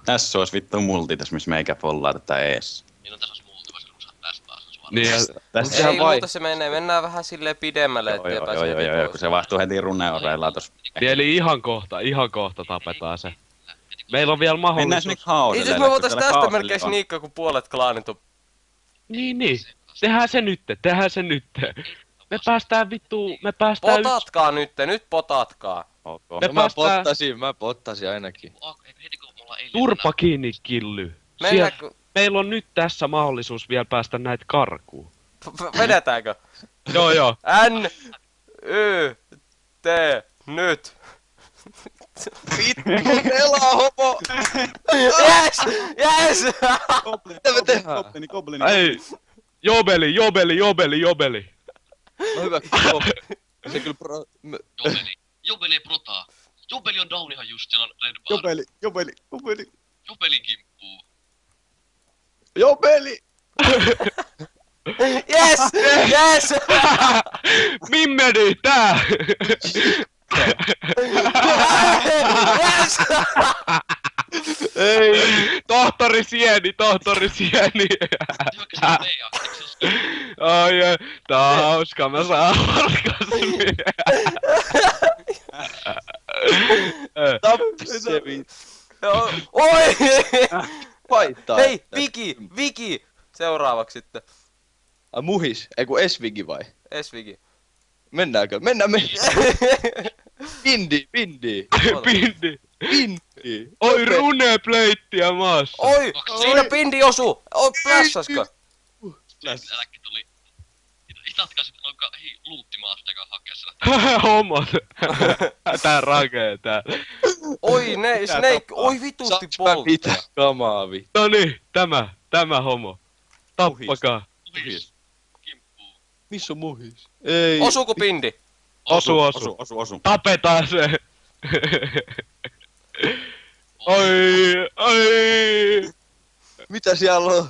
Tässä olisi vittu multitas, missä meikä follaa tätä ees. Niin on tässä olisi multiverse, kun saat tästä taas suoraan. Niin, ja Tässä Ei muuta se menee, mennään vähän silleen pidemmälle, ettei pääse heti joo, kun se vaihtuu heti runeoreilla tossa. niin, eli ihan kohta tapetaan se. Meillä on vielä Mennään mahdollisuus. sinne hauselle. Itse me voitais tästä melkein sniikkaa, kun puolet klaanit on. Niin. Tehdään se nyt. Me päästään Potatkaa nyt potatkaa. Ok. Me No, päästään mä pottasin ainakin. Heti kun mulla ei turpa kiinni, Killy. Mennäänkö? Meillä on nyt tässä mahdollisuus vielä päästä näitä karkuun. Vedetäänkö? Joo. N, Y, T, nyt. Vittu, elää homo! Yes! Mitä me tehdään? Goblini. Ei! Jobeli! No hyvä, se kyllä Jobeli protaa. Jobeli on down ihan just, siellä on red bar. Jobeli kimppuu. Jobeli! Yes! Mimmedi, tää! Yes! Ei! Tohtori Sieni! Hyökkäsin meidän, eikö se olisi? Ai, tää on hauska, mä saan orgasmia. Tappi se vittu. Oi! Vaihtaa. Hei, Viki! Seuraavaksi sitten. Muhis, eiku Esvigi vai? Esviki. Mennäänkö? Mennään. Pindi. Pindi! Pindi. Oi, runepleittiä maassa! Oi! Siinä pindi osu! Oi, plässäskö? Äläkki tuli. Itatkaa sitten onko luuttimaasta, joka hakee siellä. Homot! Tää rakee tää. Oi, Snake! Oi vitusti Saanko mä polttaa. mitään kamaa vittu? No niin, tämä homo. Tappakaa. Muhis. Kimppuu. Missä on muhis? Ei. Osuuko pindi? Osu. Tapetaan se. Oi. Mitä siellä on?